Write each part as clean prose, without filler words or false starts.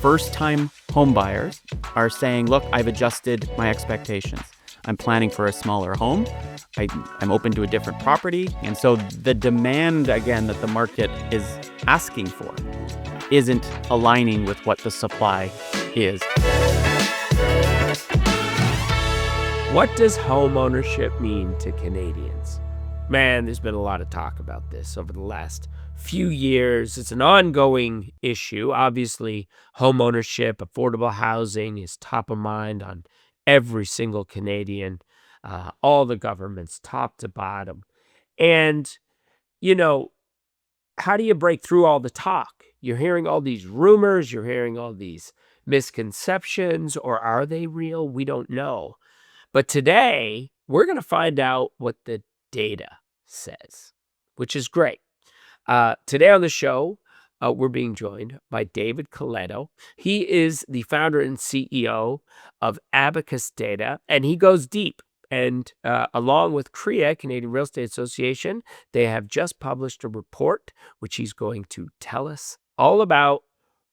first-time homebuyers are saying, look, I've adjusted my expectations. I'm planning for a smaller home. I'm open to a different property. And so the demand, again, that the market is asking for isn't aligning with what the supply is. What does home ownership mean to Canadians? Man, there's been a lot of talk about this over the last few years. It's an ongoing issue. Obviously, home ownership, affordable housing is top of mind on every single Canadian, all the governments, top to bottom. And, how do you break through all the talk? You're hearing all these rumors, you're hearing all these misconceptions, or are they real? We don't know. But today, we're going to find out what the data says, which is great. Today on the show, we're being joined by David Coletto. He is the founder and CEO of Abacus Data, and he goes deep. And along with CREA, Canadian Real Estate Association, they have just published a report, which he's going to tell us all about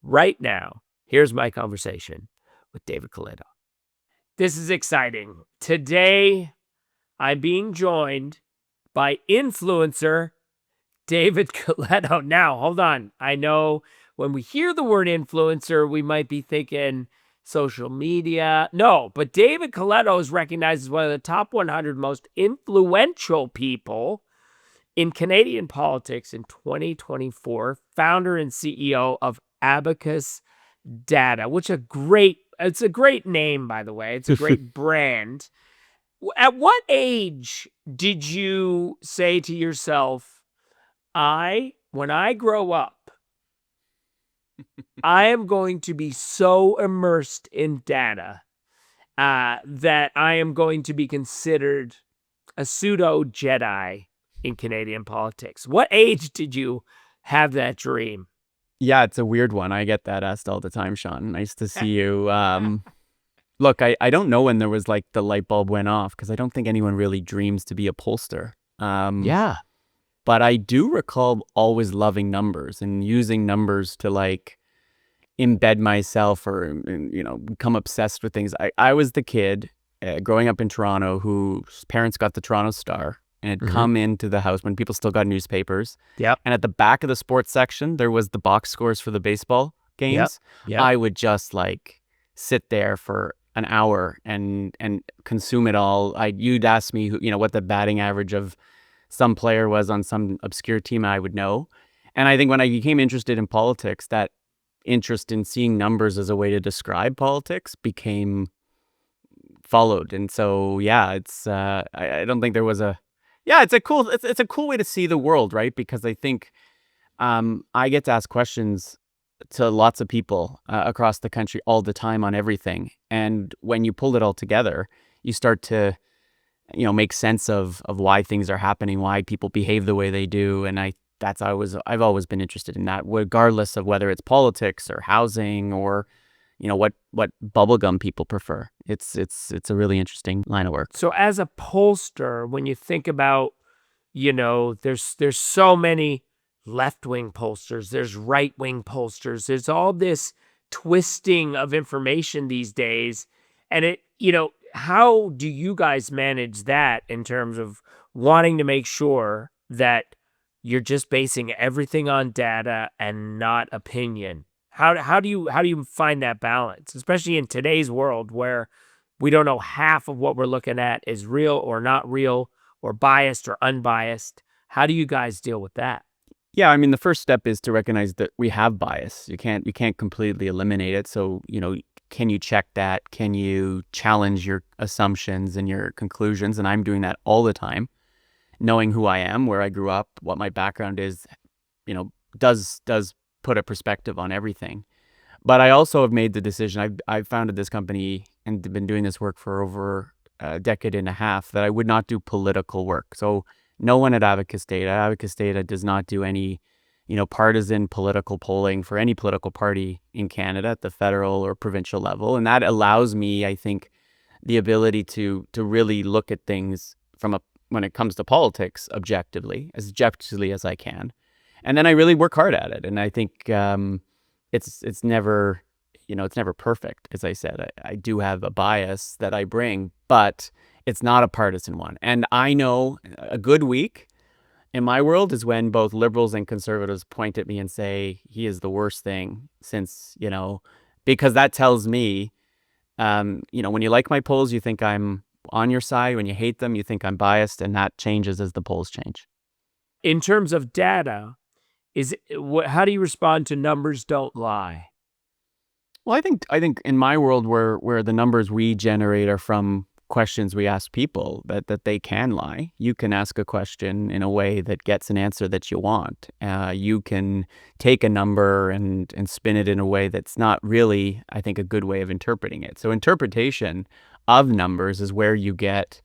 right now. Here's my conversation with David Coletto. This is exciting. Today, I'm being joined by influencer David Coletto. Now, hold on. I know when we hear the word influencer, we might be thinking social media. No, but David Coletto is recognized as one of the top 100 most influential people in Canadian politics in 2024, founder and CEO of Abacus Data, which it's a great name, by the way. It's a great brand. At what age did you say to yourself, when I grow up, I am going to be so immersed in data that I am going to be considered a pseudo Jedi in Canadian politics? What age did you have that dream? Yeah, it's a weird one. I get that asked all the time, Sean. Nice to see you. Look, I don't know when there was like the light bulb went off because I don't think anyone really dreams to be a pollster. Yeah. But I do recall always loving numbers and using numbers to like embed myself or, become obsessed with things. I was the kid growing up in Toronto whose parents got the Toronto Star and had come into the house when people still got newspapers. Yep. And at the back of the sports section, there was the box scores for the baseball games. Yep. I would just like sit there for an hour and consume it all. You'd ask me what the batting average of some player was on some obscure team, I would know. And I think when I became interested in politics, that interest in seeing numbers as a way to describe politics became followed. And so, yeah, it's I don't think there was it's a cool way to see the world, right? Because I think I get to ask questions to lots of people across the country all the time on everything. And when you pull it all together, you start to make sense of why things are happening, why people behave the way they do. And I've always been interested in that, regardless of whether it's politics or housing or, what bubblegum people prefer. It's a really interesting line of work. So as a pollster, when you think about, there's so many left-wing pollsters, there's right-wing pollsters, there's all this twisting of information these days. And how do you guys manage that in terms of wanting to make sure that you're just basing everything on data and not opinion? How do you find that balance, especially in today's world where we don't know half of what we're looking at is real or not real or biased or unbiased? How do you guys deal with that? Yeah, I mean, the first step is to recognize that we have bias. You can't completely eliminate it. So, can you check that? Can you challenge your assumptions and your conclusions? And I'm doing that all the time, knowing who I am, where I grew up, what my background is, does put a perspective on everything. But I also have made the decision, I've founded this company and been doing this work for over a decade and a half, that I would not do political work. So no one at Abacus Data does not do any, partisan political polling for any political party in Canada at the federal or provincial level. And that allows me, I think, the ability to really look at things when it comes to politics objectively as I can. And then I really work hard at it. And I think it's never, it's never perfect. As I said, I do have a bias that I bring, but it's not a partisan one. And I know a good week in my world is when both liberals and conservatives point at me and say he is the worst thing since, because that tells me, when you like my polls, you think I'm on your side. When you hate them, you think I'm biased, and that changes as the polls change. In terms of data, how do you respond to numbers don't lie? Well, I think in my world where the numbers we generate are from questions we ask people that they can lie. You can ask a question in a way that gets an answer that you want. You can take a number and spin it in a way that's not really, I think, a good way of interpreting it. So interpretation of numbers is where you get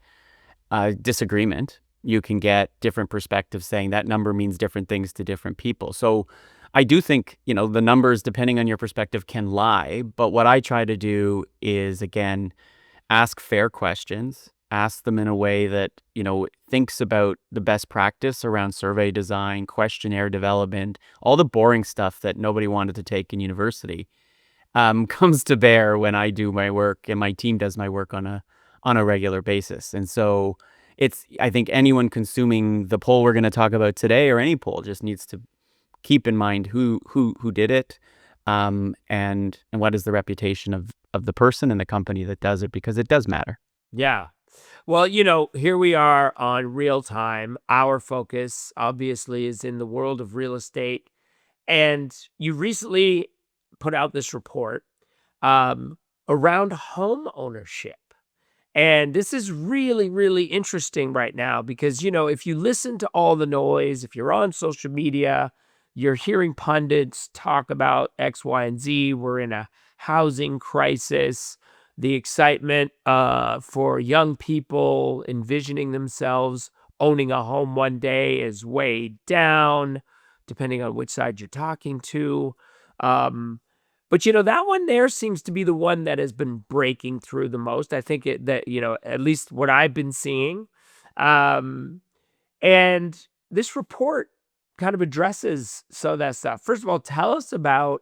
disagreement. You can get different perspectives saying that number means different things to different people. So I do think, the numbers, depending on your perspective, can lie. But what I try to do is, again, ask fair questions, ask them in a way that, thinks about the best practice around survey design, questionnaire development, all the boring stuff that nobody wanted to take in university, comes to bear when I do my work and my team does my work on a regular basis. And so I think anyone consuming the poll we're going to talk about today, or any poll, just needs to keep in mind who did it, and what is the reputation of the person and the company that does it, because it does matter. Yeah. Well, here we are on Real Time. Our focus obviously is in the world of real estate. And you recently put out this report around home ownership. And this is really, really interesting right now because, if you listen to all the noise, if you're on social media, you're hearing pundits talk about X, Y, and Z. We're in a housing crisis. The excitement for young people envisioning themselves owning a home one day is way down, depending on which side you're talking to. But that one there seems to be the one that has been breaking through the most. I think at least what I've been seeing. And this report kind of addresses some of that stuff. First of all, tell us about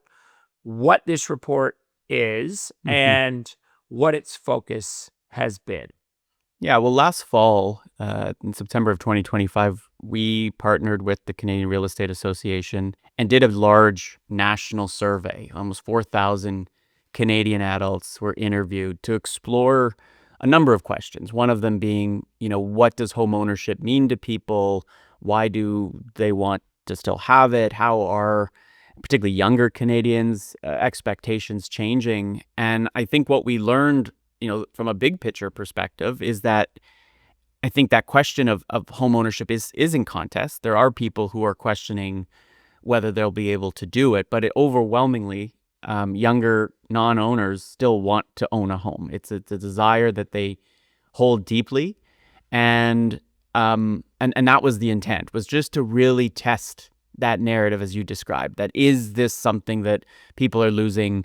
what this report is and what its focus has been. Yeah, well, last fall, in September of 2025, we partnered with the Canadian Real Estate Association and did a large national survey. Almost 4,000 Canadian adults were interviewed to explore a number of questions. One of them being, what does home ownership mean to people? Why do they want to still have it? How are particularly younger Canadians' expectations changing? And I think what we learned, from a big picture perspective, is that I think that question of home ownership is in contest. There are people who are questioning whether they'll be able to do it, but overwhelmingly, younger non-owners still want to own a home. It's a desire that they hold deeply, and that was the intent, was just to really test that narrative as you described. That is this something that people are losing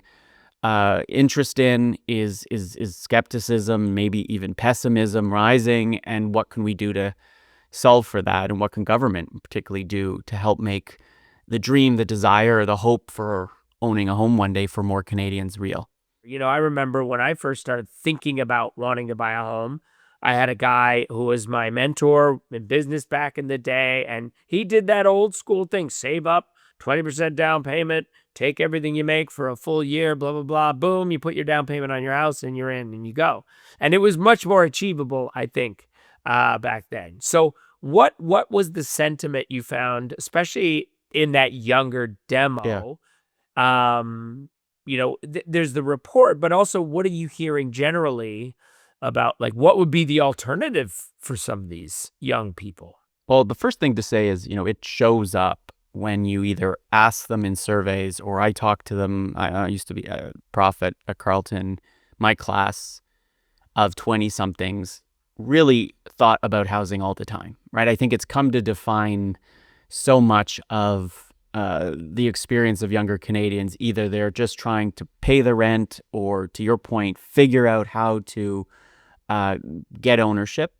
interest in? Is skepticism, maybe even pessimism, rising? And what can we do to solve for that? And what can government particularly do to help make the dream, the desire, the hope for owning a home one day for more Canadians real? I remember when I first started thinking about wanting to buy a home, I had a guy who was my mentor in business back in the day, and he did that old school thing: save up 20% down payment, take everything you make for a full year, blah, blah, blah. Boom, you put your down payment on your house and you're in and you go. And it was much more achievable, I think, back then. So what was the sentiment you found, especially in that younger demo? There's the report, but also what are you hearing generally about, like, what would be the alternative for some of these young people? Well, the first thing to say is, it shows up when you either ask them in surveys or I talk to them. I used to be a prof at Carleton. My class of 20-somethings really thought about housing all the time, right? I think it's come to define so much of the experience of younger Canadians. Either they're just trying to pay the rent or, to your point, figure out how to get ownership,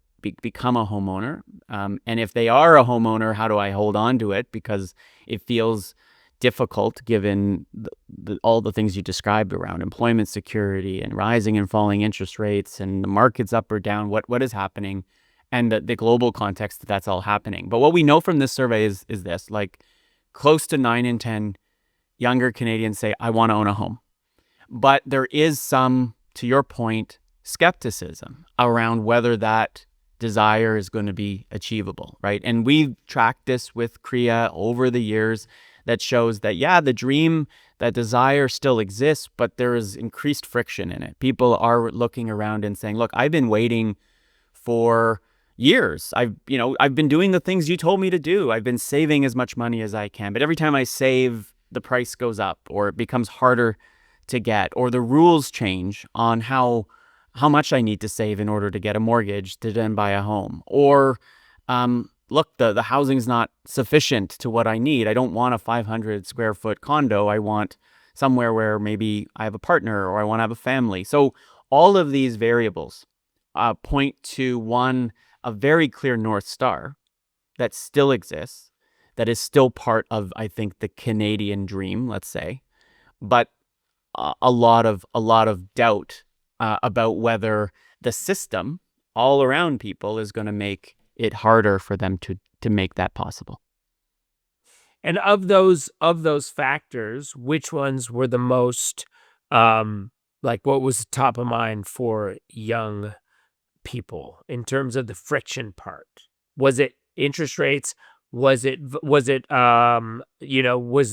become a homeowner. And if they are a homeowner, how do I hold on to it? Because it feels difficult given all the things you described around employment security and rising and falling interest rates and the markets up or down, what is happening, and the global context that's all happening. But what we know from this survey is this, like close to 9 in 10 younger Canadians say, I want to own a home. But there is some, to your point, skepticism around whether that desire is going to be achievable, right? And we've tracked this with CREA over the years that shows that, yeah, the dream, that desire still exists, but there is increased friction in it. People are looking around and saying, look, I've been waiting for years. I've been doing the things you told me to do. I've been saving as much money as I can. But every time I save, the price goes up, or it becomes harder to get, or the rules change on how much I need to save in order to get a mortgage to then buy a home. Or look, the housing's not sufficient to what I need. I don't want a 500 square foot condo. I want somewhere where maybe I have a partner or I want to have a family. So all of these variables point to a very clear North Star that still exists, that is still part of, I think, the Canadian dream, let's say, but a lot of doubt about whether the system all around people is going to make it harder for them to make that possible. And of those factors, which ones were the most like what was top of mind for young people in terms of the friction part? Was it interest rates? Was it was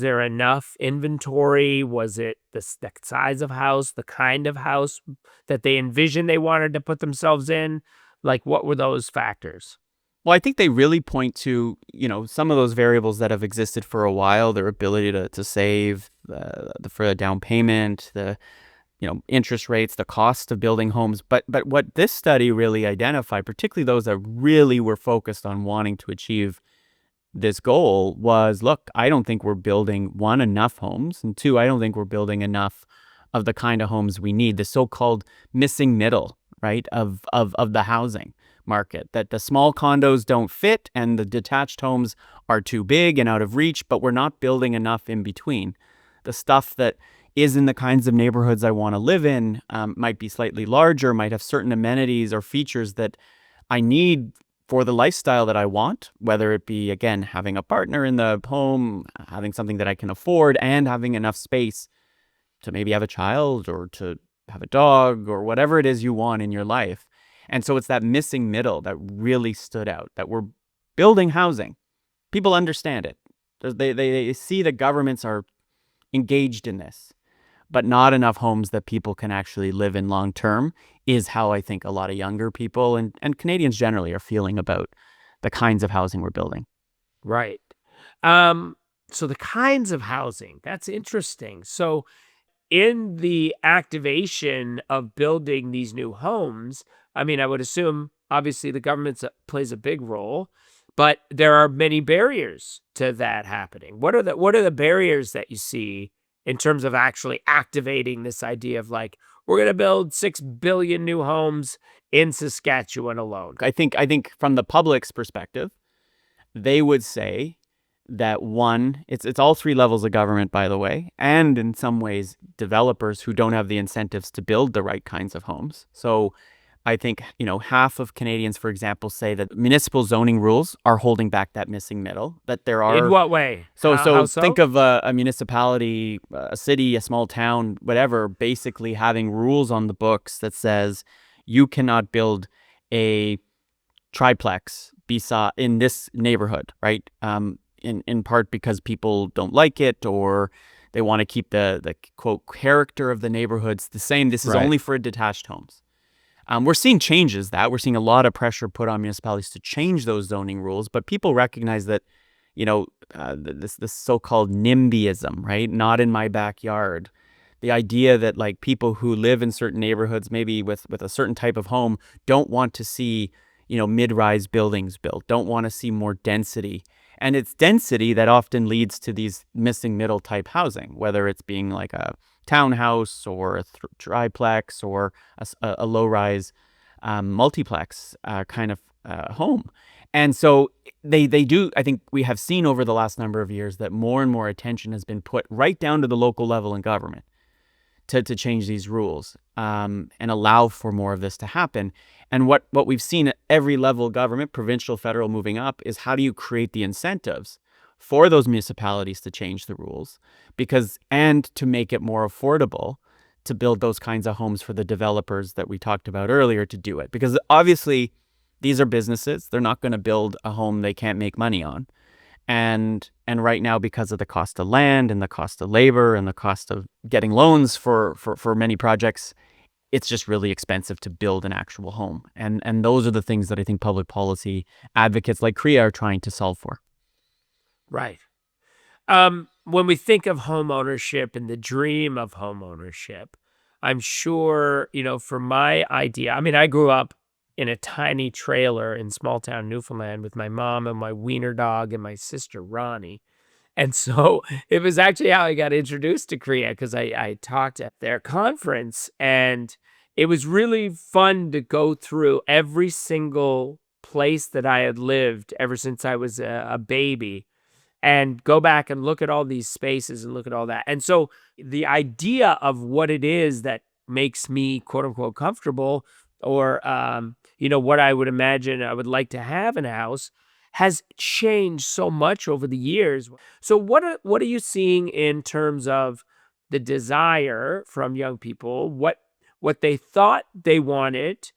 there enough inventory? Was it the size of house, the kind of house that they envisioned they wanted to put themselves in? Like, what were those factors? Well, I think they really point to, some of those variables that have existed for a while, their ability to save, for a down payment, the interest rates, the cost of building homes. But what this study really identified, particularly those that really were focused on wanting to achieve this goal, was, look, I don't think we're building, one, enough homes, and two, I don't think we're building enough of the kind of homes we need, the so-called missing middle, right, of the housing market, that the small condos don't fit and the detached homes are too big and out of reach, but we're not building enough in between. The stuff that is in the kinds of neighborhoods I want to live in might be slightly larger, might have certain amenities or features that I need for the lifestyle that I want, whether it be, again, having a partner in the home, having something that I can afford, and having enough space to maybe have a child or to have a dog or whatever it is you want in your life. And so it's that missing middle that really stood out, that we're building housing. People understand it. They see the governments are engaged in this, but not enough homes that people can actually live in long term is how I think a lot of younger people and Canadians generally are feeling about the kinds of housing we're building. Right. So the kinds of housing, that's interesting. So in the activation of building these new homes, I mean, I would assume obviously the government plays a big role, but there are many barriers to that happening. What are the barriers that you see in terms of actually activating this idea of, like, we're going to build 6 billion new homes in Saskatchewan alone? I think from the public's perspective, they would say that, one, it's all three levels of government, by the way, and in some ways developers who don't have the incentives to build the right kinds of homes. So I think, half of Canadians, for example, say that municipal zoning rules are holding back that missing middle, that there are... In what way? So think of a municipality, a city, a small town, whatever, basically having rules on the books that says you cannot build a triplex in this neighborhood, right? In part because people don't like it, or they want to keep the quote character of the neighborhoods the same. This is Right. only for detached homes. We're seeing changes we're seeing a lot of pressure put on municipalities to change those zoning rules, but people recognize that, this so-called NIMBYism, right? Not in my backyard. The idea that, like, people who live in certain neighborhoods, maybe with a certain type of home, don't want to see, mid-rise buildings built, don't want to see more density. And it's density that often leads to these missing middle type housing, whether it's being like a townhouse or a triplex or a low-rise multiplex kind of home. And so they do. I think we have seen over the last number of years that more and more attention has been put right down to the local level in government to change these rules, and allow for more of this to happen. And what we've seen at every level of government, provincial, federal, moving up, is how do you create the incentives for those municipalities to change the rules, and to make it more affordable to build those kinds of homes for the developers that we talked about earlier to do it. Because obviously these are businesses. They're not going to build a home they can't make money on. And right now, because of the cost of land and the cost of labor and the cost of getting loans for many projects, it's just really expensive to build an actual home. And those are the things that I think public policy advocates like CREA are trying to solve for. Right. When we think of home ownership and the dream of home ownership, I'm sure, for my idea, I mean, I grew up in a tiny trailer in small town Newfoundland with my mom and my wiener dog and my sister Ronnie. And so it was actually how I got introduced to CREA, because I talked at their conference, and it was really fun to go through every single place that I had lived ever since I was a baby, and go back and look at all these spaces and look at all that. And so the idea of what it is that makes me quote unquote comfortable, or what I would imagine I would like to have in a house, has changed so much over the years. So what are you seeing in terms of the desire from young people, what they thought they wanted,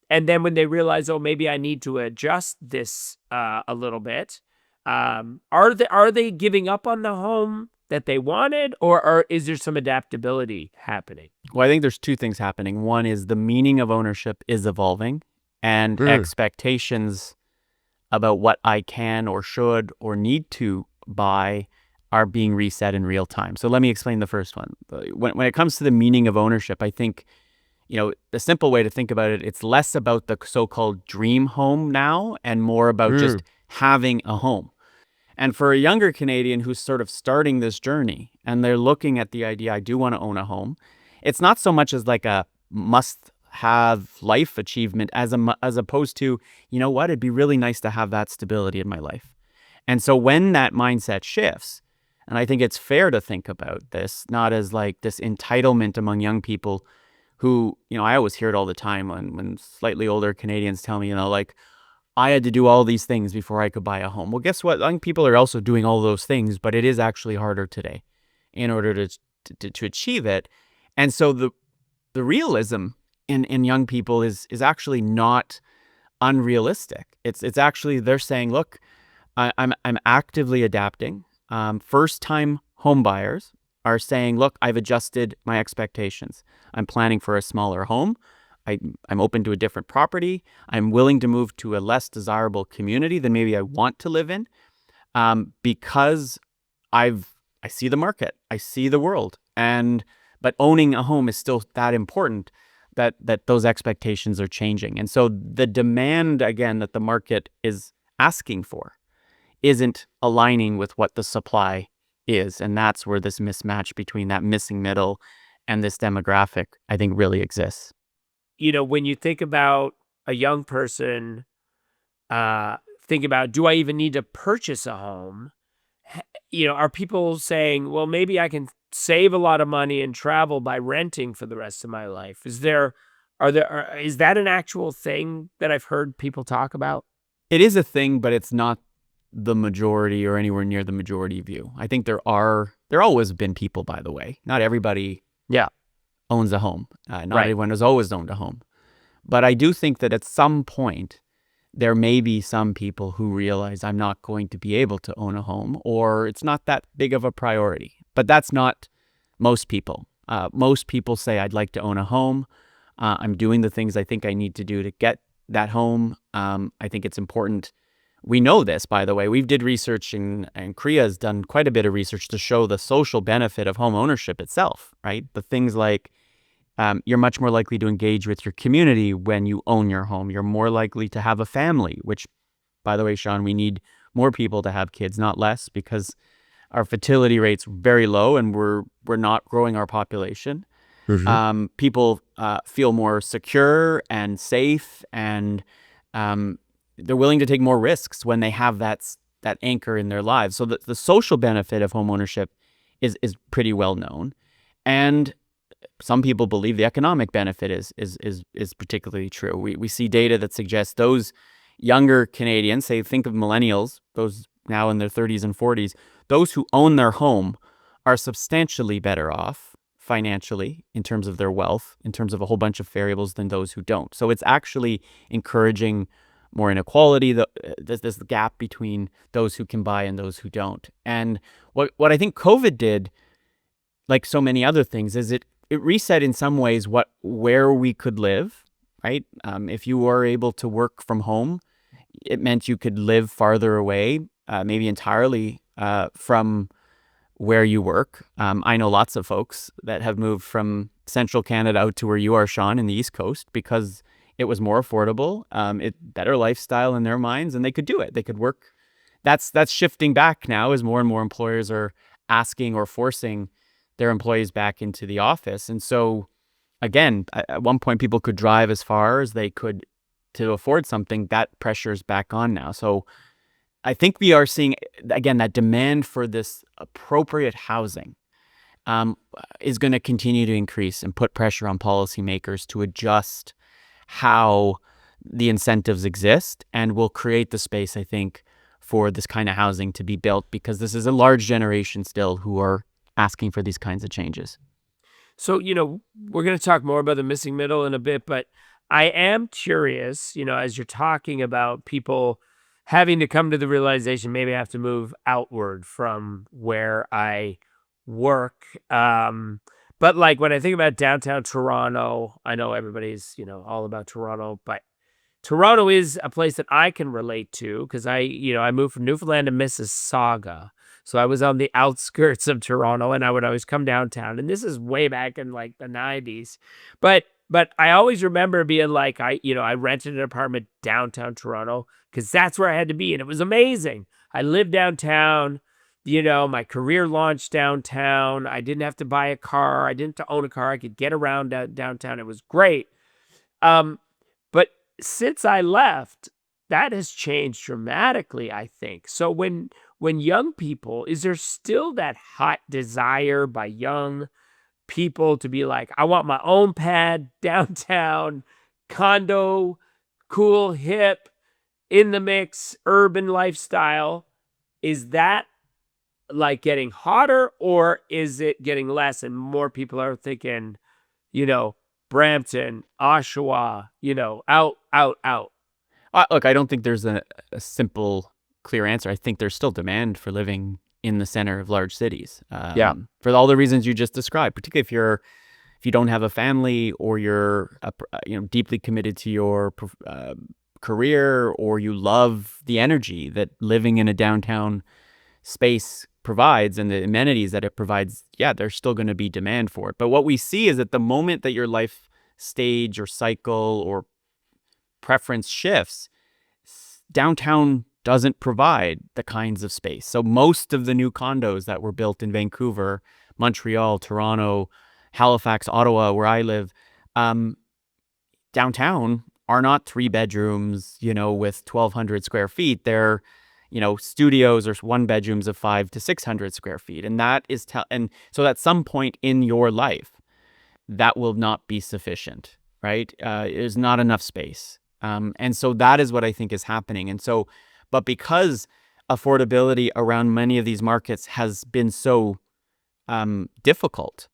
and then when they realize, oh, maybe I need to adjust this a little bit, are they giving up on the home that they wanted, or is there some adaptability happening? Well, I think there's two things happening. One is the meaning of ownership is evolving, and expectations about what I can or should or need to buy are being reset in real time. So let me explain the first one. When it comes to the meaning of ownership, I think, the simple way to think about it, it's less about the so-called dream home now and more about just having a home. And for a younger Canadian who's sort of starting this journey and they're looking at the idea, I do want to own a home, it's not so much as like a must-have life achievement as opposed to, it'd be really nice to have that stability in my life. And so when that mindset shifts, and I think it's fair to think about this, not as like this entitlement among young people who, I always hear it all the time when slightly older Canadians tell me, like, I had to do all these things before I could buy a home. Well, guess what? Young people are also doing all those things, but it is actually harder today in order to achieve it. And so the realism in young people is actually not unrealistic. It's actually, they're saying, look, I'm actively adapting. First-time home buyers are saying, look, I've adjusted my expectations. I'm planning for a smaller home. I'm open to a different property. I'm willing to move to a less desirable community than maybe I want to live in, because I see the market, I see the world, but owning a home is still that important that those expectations are changing. And so the demand, again, that the market is asking for isn't aligning with what the supply is. And that's where this mismatch between that missing middle and this demographic, I think, really exists. When you think about a young person, think about, do I even need to purchase a home? Are people saying, well, maybe I can save a lot of money and travel by renting for the rest of my life? Is that an actual thing that I've heard people talk about? It is a thing, but it's not the majority or anywhere near the majority view. I think there always been people, by the way. Not everybody owns a home. Not everyone has always owned a home. But I do think that at some point, there may be some people who realize I'm not going to be able to own a home, or it's not that big of a priority. But that's not most people. Most people say, I'd like to own a home. I'm doing the things I think I need to do to get that home. I think it's important. We know this, by the way. We did research, and CREA has done quite a bit of research to show the social benefit of home ownership itself, right? The things like you're much more likely to engage with your community when you own your home. You're more likely to have a family, which, by the way, Sean, we need more people to have kids, not less, because our fertility rate's very low and we're not growing our population. People feel more secure and safe, and they're willing to take more risks when they have that anchor in their lives. So the social benefit of home ownership is pretty well known, and some people believe the economic benefit is particularly true. We see data that suggests those younger Canadians, say think of millennials, those now in their 30s and 40s, those who own their home are substantially better off financially in terms of their wealth, in terms of a whole bunch of variables than those who don't. So it's actually encouraging more inequality, this gap between those who can buy and those who don't. And what I think COVID did, like so many other things, is it reset in some ways where we could live, right? If you were able to work from home, it meant you could live farther away, maybe entirely from where you work. I know lots of folks that have moved from central Canada out to where you are, Sean, in the East Coast, because it was more affordable, better lifestyle in their minds, and they could do it. They could work. That's shifting back now as more and more employers are asking or forcing their employees back into the office. And so, again, at one point, people could drive as far as they could to afford something. That pressure is back on now. So I think we are seeing, again, that demand for this appropriate housing is going to continue to increase and put pressure on policymakers to adjust how the incentives exist, and will create the space, I think, for this kind of housing to be built, because this is a large generation still who are asking for these kinds of changes. So, we're going to talk more about the missing middle in a bit, but I am curious, as you're talking about people having to come to the realization, maybe I have to move outward from where I work. But like when I think about downtown Toronto, I know everybody's, all about Toronto, but Toronto is a place that I can relate to because I moved from Newfoundland to Mississauga. So I was on the outskirts of Toronto, and I would always come downtown. And this is way back in like the 90s. But I always remember being like, I rented an apartment downtown Toronto because that's where I had to be. And it was amazing. I lived downtown. My career launched downtown. I didn't have to buy a car. I didn't have to own a car. I could get around downtown. It was great. But since I left, that has changed dramatically, I think. So when young people, is there still that hot desire by young people to be like, I want my own pad downtown, condo, cool, hip, in the mix, urban lifestyle? Is that like getting hotter, or is it getting less and more people are thinking, Brampton, Oshawa, out? Look, I don't think there's a simple, clear answer. I think there's still demand for living in the center of large cities. For all the reasons you just described, particularly if you don't have a family, or you're deeply committed to your career, or you love the energy that living in a downtown space provides and the amenities that it provides. There's still going to be demand for it. But what we see is that the moment that your life stage or cycle or preference shifts, downtown doesn't provide the kinds of space. So most of the new condos that were built in Vancouver, Montreal, Toronto, Halifax, Ottawa, where I live, downtown are not 3 bedrooms, with 1,200 square feet. They're, studios or 1 bedrooms of 500 to 600 square feet. And that is, and so at some point in your life, that will not be sufficient, right? There's not enough space. And so that is what I think is happening. And so, but because affordability around many of these markets has been so difficult,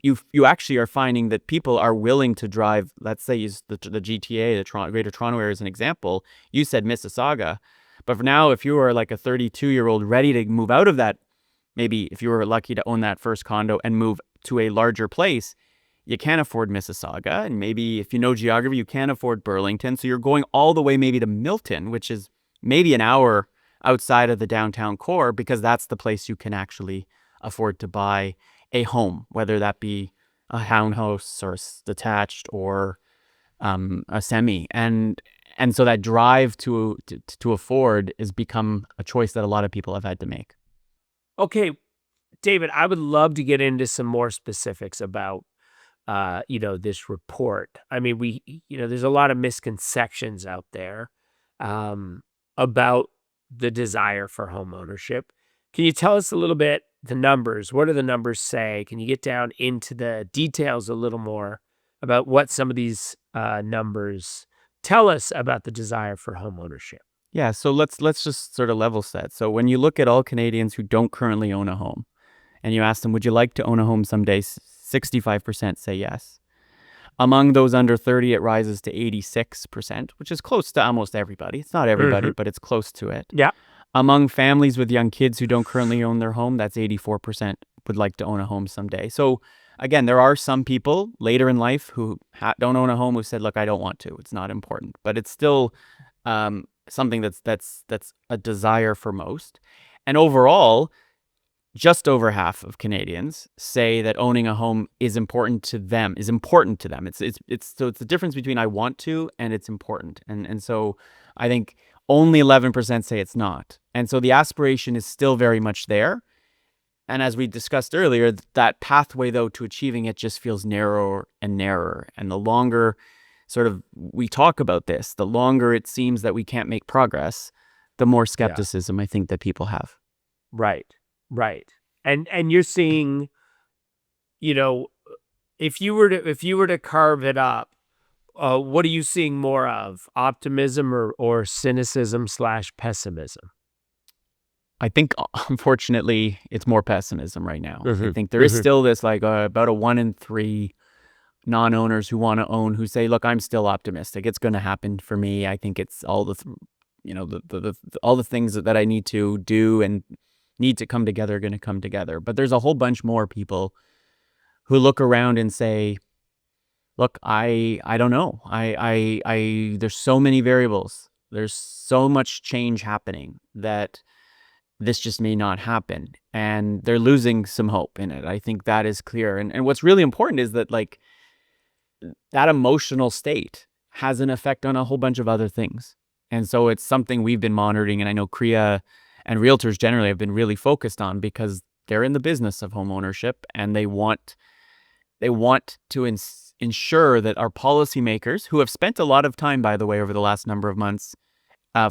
you actually are finding that people are willing to drive. Let's say use the GTA, the Greater Toronto Area as an example. You said Mississauga, but for now, if you are like a 32-year-old ready to move out of that, maybe if you were lucky to own that first condo and move to a larger place, you can't afford Mississauga. And maybe if you know geography, you can't afford Burlington. So you're going all the way maybe to Milton, which is maybe an hour outside of the downtown core, because that's the place you can actually afford to buy a home, whether that be a townhouse or detached or a semi. And so that drive to afford has become a choice that a lot of people have had to make. Okay, David, I would love to get into some more specifics about this report. I mean, there's a lot of misconceptions out there. about the desire for home ownership. Can you tell us a little bit the numbers? What do the numbers say? Can you get down into the details a little more about what some of these numbers tell us about the desire for home ownership? Yeah, so let's just sort of level set. So when you look at all Canadians who don't currently own a home and you ask them, would you like to own a home someday? 65% say yes. Among those under 30, it rises to 86%, which is close to almost everybody. It's not everybody, but it's close to it. Yeah. Among families with young kids who don't currently own their home, that's 84% would like to own a home someday. So again, there are some people later in life who don't own a home who said, look, I don't want to. It's not important. But it's still something that's a desire for most. And overall, just over half of Canadians say that owning a home is important to them. It's the difference between I want to and it's important. And so I think only 11% say it's not. And so the aspiration is still very much there. And as we discussed earlier, that pathway though to achieving it just feels narrower and narrower. And the longer sort of we talk about this, the longer it seems that we can't make progress, the more skepticism I think that people have. Right. And you're seeing, if you were to carve it up, what are you seeing more of? Optimism or cynicism / pessimism? I think, unfortunately, it's more pessimism right now. I think there is still this about a 1 in 3 non-owners who want to own who say, look, I'm still optimistic. It's going to happen for me. I think it's all all the things that I need to do and need to come together are going to come together. But there's a whole bunch more people who look around and say, look, I don't know. There's so many variables. There's so much change happening that this just may not happen. And they're losing some hope in it. I think that is clear. And what's really important is that that emotional state has an effect on a whole bunch of other things. And so it's something we've been monitoring. And I know CREA and realtors generally have been really focused on because they're in the business of home ownership and they want to ensure that our policymakers, who have spent a lot of time, by the way, over the last number of months,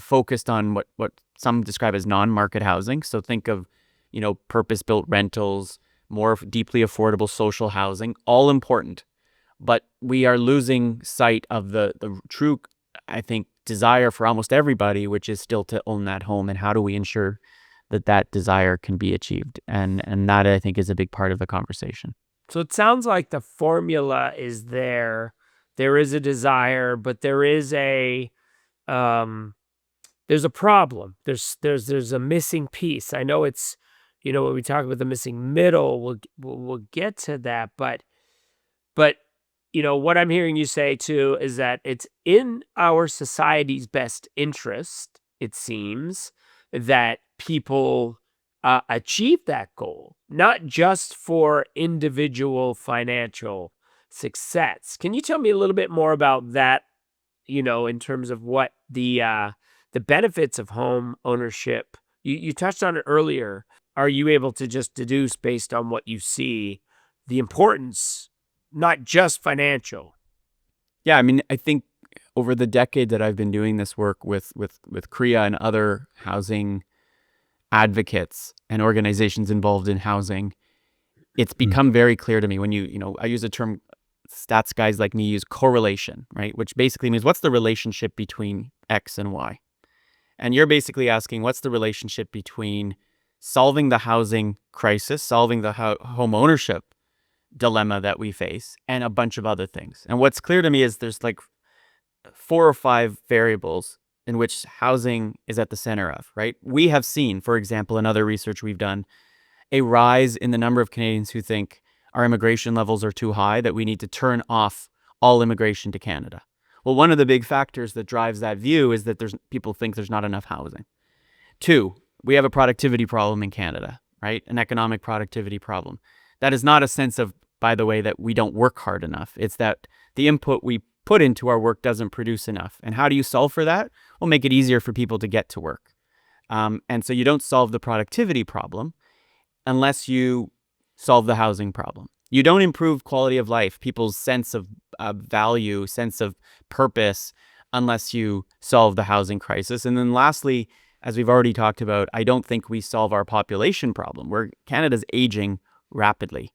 focused on what some describe as non-market housing. So think of, purpose-built rentals, more deeply affordable social housing, all important. But we are losing sight of the true, I think, desire for almost everybody, which is still to own that home. And how do we ensure that desire can be achieved? And that, I think, is a big part of the conversation. So it sounds like the formula is there. There is a desire, but there is a there's a problem. There's a missing piece. I know it's, when we talk about the missing middle, we'll get to that, but what I'm hearing you say too is that it's in our society's best interest, it seems, that people achieve that goal, not just for individual financial success. Can you tell me a little bit more about that, in terms of what the benefits of home ownership? You touched on it earlier. Are you able to just deduce based on what you see the importance, not just financial? Yeah, I mean, I think over the decade that I've been doing this work with CREA and other housing advocates and organizations involved in housing, it's become very clear to me when I use a term stats guys like me use, correlation, right? Which basically means what's the relationship between X and Y? And you're basically asking what's the relationship between solving the housing crisis, solving the home ownership dilemma that we face, and a bunch of other things. And what's clear to me is there's 4 or 5 variables in which housing is at the center of, right? We have seen, for example, in other research we've done, a rise in the number of Canadians who think our immigration levels are too high, that we need to turn off all immigration to Canada. Well, one of the big factors that drives that view is that people think there's not enough housing. 2, we have a productivity problem in Canada, right? An economic productivity problem. That is not a sense of, by the way, that we don't work hard enough. It's that the input we put into our work doesn't produce enough. And how do you solve for that? Well, make it easier for people to get to work. And so you don't solve the productivity problem unless you solve the housing problem. You don't improve quality of life, people's sense of value, sense of purpose, unless you solve the housing crisis. And then lastly, as we've already talked about, I don't think we solve our population problem. Canada's aging rapidly.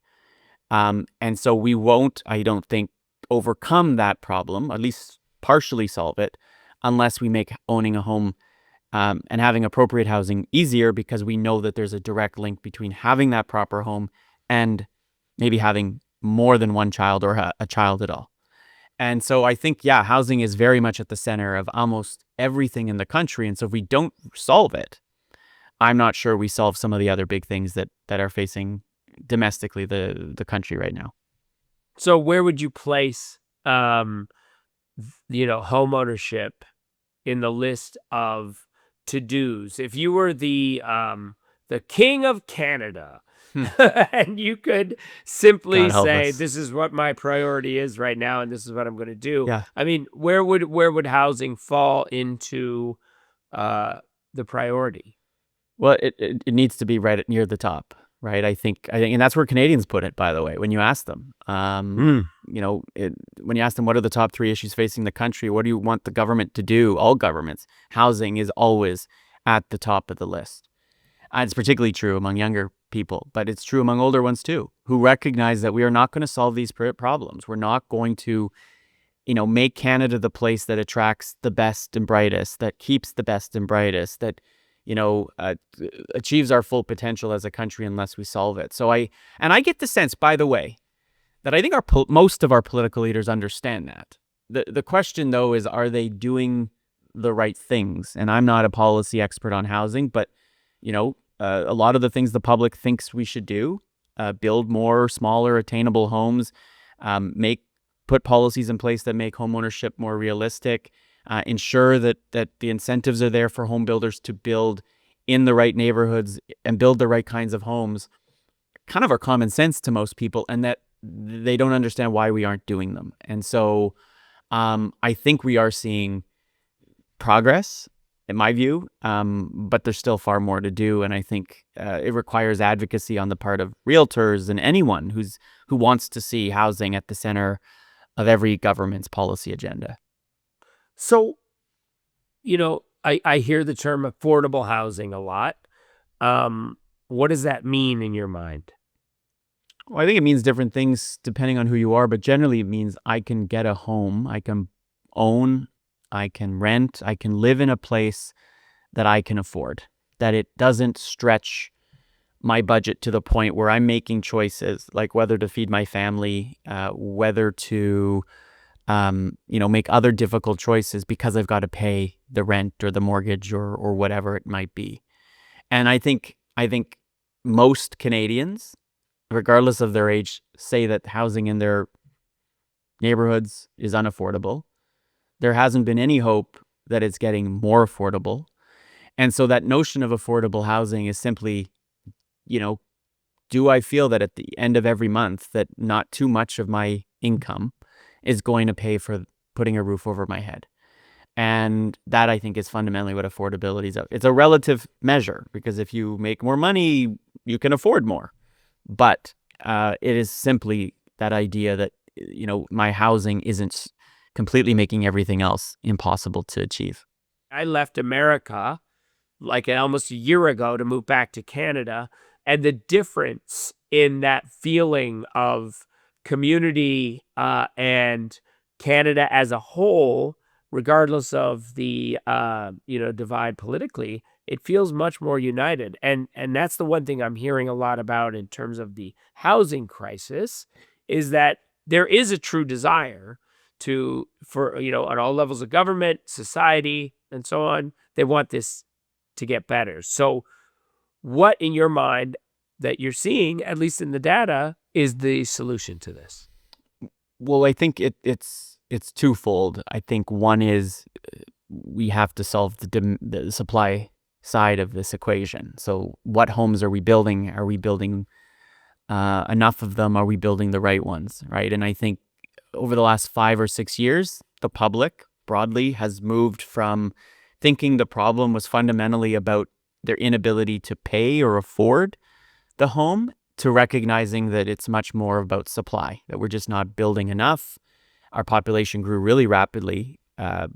And so we won't, I don't think, overcome that problem, at least partially solve it, unless we make owning a home and having appropriate housing easier, because we know that there's a direct link between having that proper home and maybe having more than one child or a child at all. And so I think, yeah, housing is very much at the center of almost everything in the country. And so if we don't solve it, I'm not sure we solve some of the other big things that are facing domestically the country right now. So where would you place, home ownership in the list of to-dos? If you were the king of Canada, and you could simply God help say, us. this is what my priority is right now, and this is what I'm going to do. Yeah. I mean, where would housing fall into the priority? Well, it needs to be right near the top, right? I think, and that's where Canadians put it, by the way, when you ask them. When you ask them what are the top 3 issues facing the country, what do you want the government to do? All governments, housing is always at the top of the list. It's particularly true among younger people, but it's true among older ones too, who recognize that we are not going to solve these problems. We're not going to, make Canada the place that attracts the best and brightest, that keeps the best and brightest, that achieves our full potential as a country unless we solve it. So I get the sense, by the way, that I think most of our political leaders understand that. The question, though, is, are they doing the right things? And I'm not a policy expert on housing, but a lot of the things the public thinks we should do, build more smaller attainable homes, put policies in place that make homeownership more realistic, ensure that the incentives are there for home builders to build in the right neighborhoods and build the right kinds of homes, kind of are common sense to most people, and that they don't understand why we aren't doing them. And so I think we are seeing progress, in my view, but there's still far more to do. And I think it requires advocacy on the part of realtors and anyone who wants to see housing at the center of every government's policy agenda. So, I hear the term affordable housing a lot. What does that mean in your mind? Well, I think it means different things depending on who you are, but generally it means I can get a home, I can own, I can rent, I can live in a place that I can afford, that it doesn't stretch my budget to the point where I'm making choices like whether to feed my family, whether to make other difficult choices because I've got to pay the rent or the mortgage or whatever it might be. And I think most Canadians, regardless of their age, say that housing in their neighborhoods is unaffordable. There hasn't been any hope that it's getting more affordable. And so that notion of affordable housing is simply, do I feel that at the end of every month that not too much of my income is going to pay for putting a roof over my head? And that, I think, is fundamentally what affordability is. It's a relative measure, because if you make more money, you can afford more. But it is simply that idea that, my housing isn't completely making everything else impossible to achieve. I left America like almost a year ago to move back to Canada, and the difference in that feeling of community and Canada as a whole, regardless of the divide politically, it feels much more united. And that's the one thing I'm hearing a lot about in terms of the housing crisis, is that there is a true desire for on all levels of government, society, and so on. They want this to get better. So what, in your mind, that you're seeing, at least in the data, is the solution to this? Well, I think it's twofold. I think one is we have to solve the supply side of this equation. So what homes are we building? Are we building enough of them? Are we building the right ones, right? And I think over the last 5 or 6 years, the public broadly has moved from thinking the problem was fundamentally about their inability to pay or afford the home to recognizing that it's much more about supply, that we're just not building enough. Our population grew really rapidly,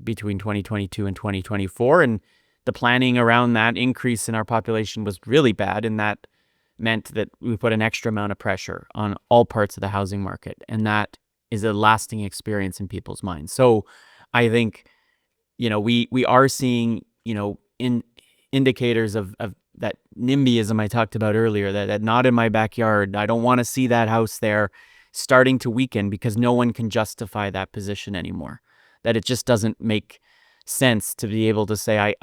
between 2022 and 2024. And the planning around that increase in our population was really bad. And that meant that we put an extra amount of pressure on all parts of the housing market. And that is a lasting experience in people's minds. So I think, we are seeing, in indicators of that NIMBYism I talked about earlier, that not in my backyard, I don't want to see that house there, starting to weaken because no one can justify that position anymore. That it just doesn't make sense to be able to say,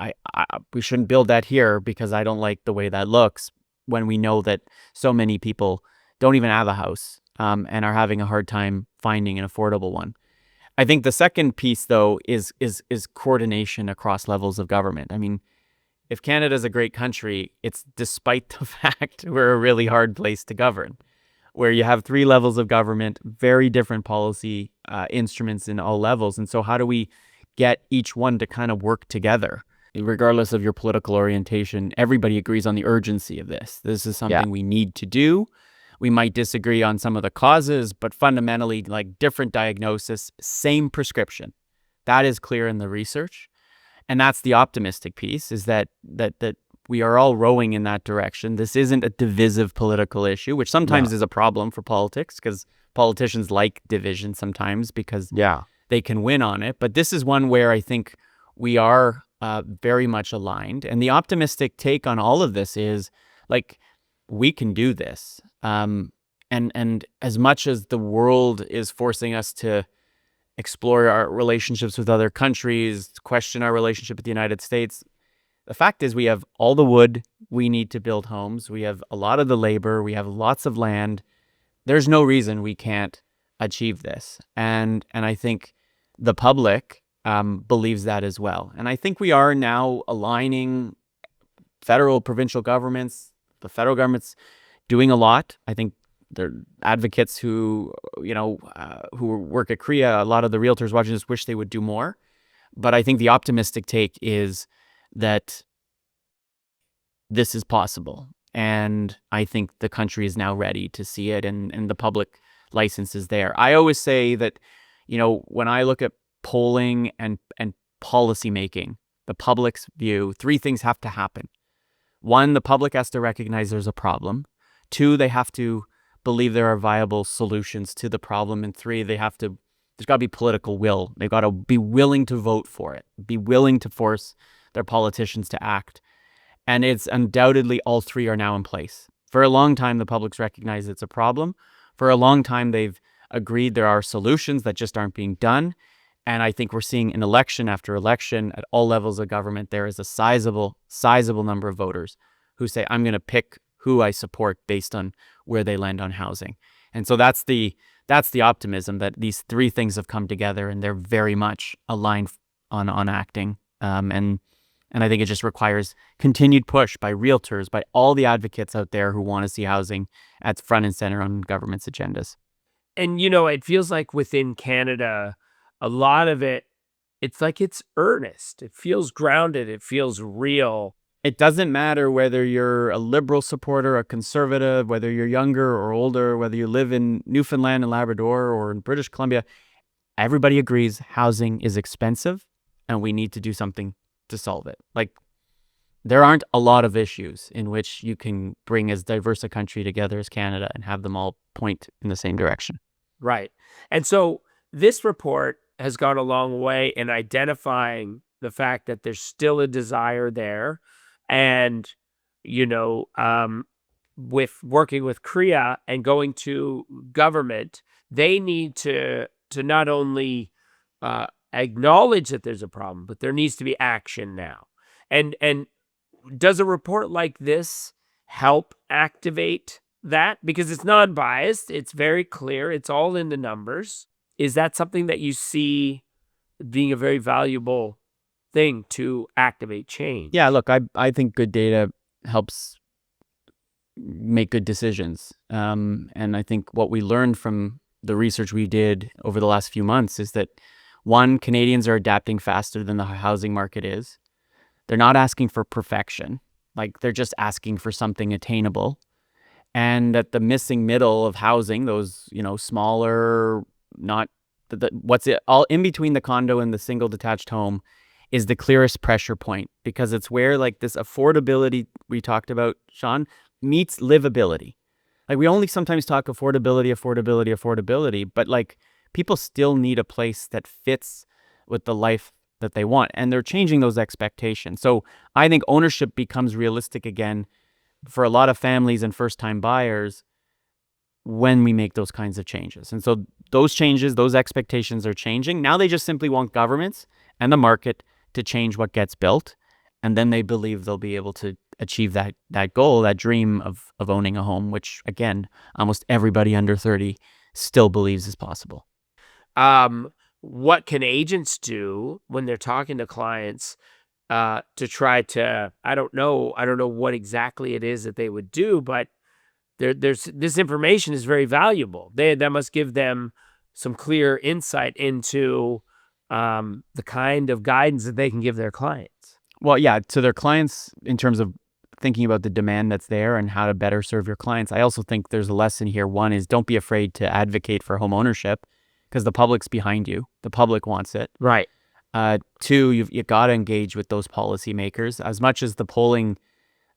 we shouldn't build that here because I don't like the way that looks, when we know that so many people don't even have a house, and are having a hard time finding an affordable one. I think the second piece, though, is coordination across levels of government. I mean, if Canada is a great country, it's despite the fact we're a really hard place to govern, where you have 3 levels of government, very different policy instruments in all levels. And so how do we get each one to kind of work together? Regardless of your political orientation, everybody agrees on the urgency of this. This is something we need to do. We might disagree on some of the causes, but fundamentally, like, different diagnosis, same prescription. That is clear in the research. And that's the optimistic piece, is that we are all rowing in that direction. This isn't a divisive political issue, which sometimes is a problem for politics, because politicians like division sometimes because they can win on it. But this is one where I think we are very much aligned. And the optimistic take on all of this is, like, we can do this. And as much as the world is forcing us to explore our relationships with other countries, question our relationship with the United States, the fact is we have all the wood we need to build homes. We have a lot of the labor. We have lots of land. There's no reason we can't achieve this. And I think the public believes that as well. And I think we are now aligning federal, provincial governments. The federal government's doing a lot. I think there are advocates who work at CREA. A lot of the realtors watching this wish they would do more. But I think the optimistic take is that this is possible. And I think the country is now ready to see it, and the public license is there. I always say that, when I look at polling and policy making, the public's view, 3 things have to happen. 1, the public has to recognize there's a problem. 2, they have to believe there are viable solutions to the problem. And 3, there's got to be political will. They've got to be willing to vote for it, be willing to force their politicians to act. And it's undoubtedly all 3 are now in place. For a long time, the public's recognized it's a problem. For a long time, they've agreed there are solutions that just aren't being done. And I think we're seeing in election after election at all levels of government, there is a sizable number of voters who say, I'm going to pick who I support based on where they land on housing. And so that's the optimism, that these 3 things have come together and they're very much aligned on acting. And I think it just requires continued push by realtors, by all the advocates out there who want to see housing at front and center on government's agendas. And, it feels like within Canada, a lot of it's like it's earnest. It feels grounded. It feels real. It doesn't matter whether you're a Liberal supporter, a Conservative, whether you're younger or older, whether you live in Newfoundland and Labrador or in British Columbia. Everybody agrees housing is expensive and we need to do something to solve it. Like, there aren't a lot of issues in which you can bring as diverse a country together as Canada and have them all point in the same direction. Right. And so this report has gone a long way in identifying the fact that there's still a desire there. And, with working with CREA and going to government, they need to not only acknowledge that there's a problem, but there needs to be action now. And does a report like this help activate that? Because it's non-biased, it's very clear, it's all in the numbers. Is that something that you see being a very valuable thing to activate change? Yeah, look, I think good data helps make good decisions. And I think what we learned from the research we did over the last few months is that, 1, Canadians are adapting faster than the housing market is. They're not asking for perfection. Like, they're just asking for something attainable. And that the missing middle of housing, those, smaller, not what's it all in between the condo and the single detached home is the clearest pressure point, because it's where like this affordability we talked about, Sean, meets livability. Like we only sometimes talk affordability, but like people still need a place that fits with the life that they want, and they're changing those expectations. So I think ownership becomes realistic again for a lot of families and first-time buyers when we make those kinds of changes. And so those changes, those expectations are changing. Now they just simply want governments and the market to change what gets built, and then they believe they'll be able to achieve that goal, that dream of owning a home, which again, almost everybody under 30 still believes is possible. What can agents do when they're talking to clients to try to, I don't know what exactly it is that they would do, but there's this information is very valuable. That must give them some clear insight into the kind of guidance that they can give their clients. Well, yeah, to their clients in terms of thinking about the demand that's there and how to better serve your clients. I also think there's a lesson here. One is don't be afraid to advocate for home ownership, because the public's behind you. The public wants it. Right. Two, you got to engage with those policymakers. As much as the polling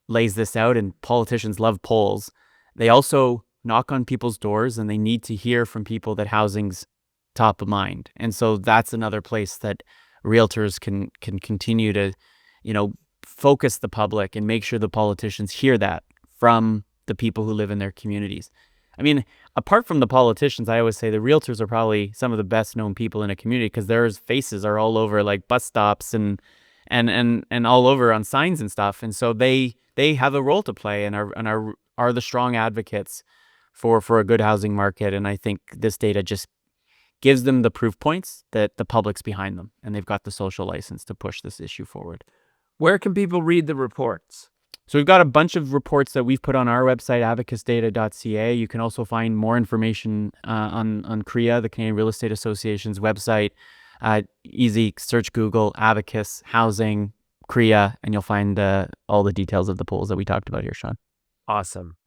lays this out, and politicians love polls, they also knock on people's doors, and they need to hear from people that housing's top of mind. And so that's another place that realtors can continue to, focus the public and make sure the politicians hear that from the people who live in their communities. I mean, apart from the politicians, I always say the realtors are probably some of the best known people in a community, because their faces are all over like bus stops and all over on signs and stuff. And so they have a role to play and are the strong advocates for a good housing market. And I think this data just gives them the proof points that the public's behind them, and they've got the social license to push this issue forward. Where can people read the reports? So we've got a bunch of reports that we've put on our website, abacusdata.ca. You can also find more information on CREA, the Canadian Real Estate Association's website. Easy search Google, Abacus, Housing, CREA, and you'll find all the details of the polls that we talked about here, Sean. Awesome.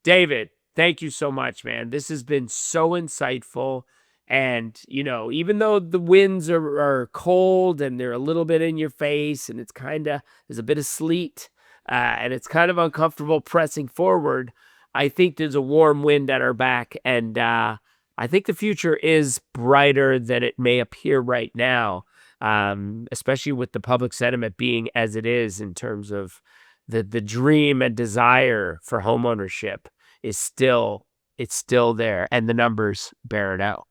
David, thank you so much, man. This has been so insightful. And, even though the winds are cold and they're a little bit in your face, and there's a bit of sleet, and it's kind of uncomfortable pressing forward, I think there's a warm wind at our back. And I think the future is brighter than it may appear right now, especially with the public sentiment being as it is in terms of the dream and desire for homeownership is still there, and the numbers bear it out.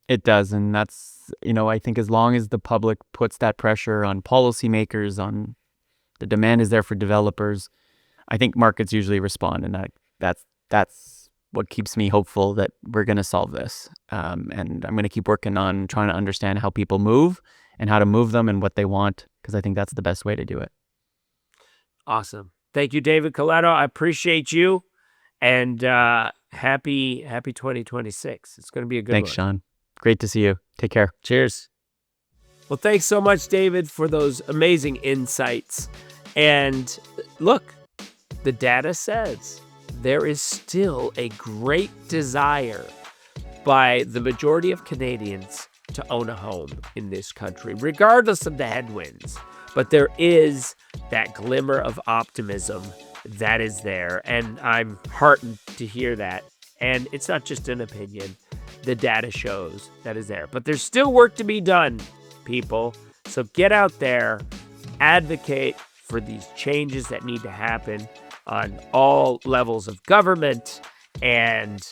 It does. And that's, I think as long as the public puts that pressure on policymakers, on the demand is there for developers, I think markets usually respond. And that's what keeps me hopeful that we're going to solve this. And I'm going to keep working on trying to understand how people move and how to move them and what they want, because I think that's the best way to do it. Awesome. Thank you, David Coletto. I appreciate you. And happy 2026. It's going to be a good one. Thanks, Sean. Great to see you. Take care. Cheers. Well, thanks so much, David, for those amazing insights. And look, the data says there is still a great desire by the majority of Canadians to own a home in this country, regardless of the headwinds. But there is that glimmer of optimism that is there, and I'm heartened to hear that. And it's not just an opinion. The data shows that is there. But there's still work to be done, people. So get out there, advocate for these changes that need to happen on all levels of government, and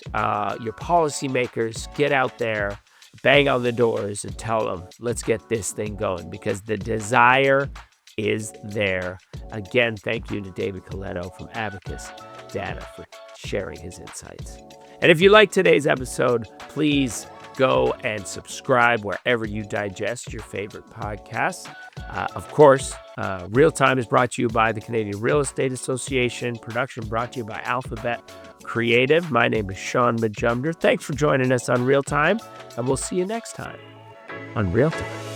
your policymakers. Get out there, bang on the doors, and tell them, let's get this thing going, because the desire is there. Again, thank you to David Coletto from Abacus Data for sharing his insights. And if you like today's episode, please go and subscribe wherever you digest your favorite podcasts. Of course, Real Time is brought to you by the Canadian Real Estate Association. Production brought to you by Alphabet Creative. My name is Sean Majumder. Thanks for joining us on Real Time, and we'll see you next time on Real Time.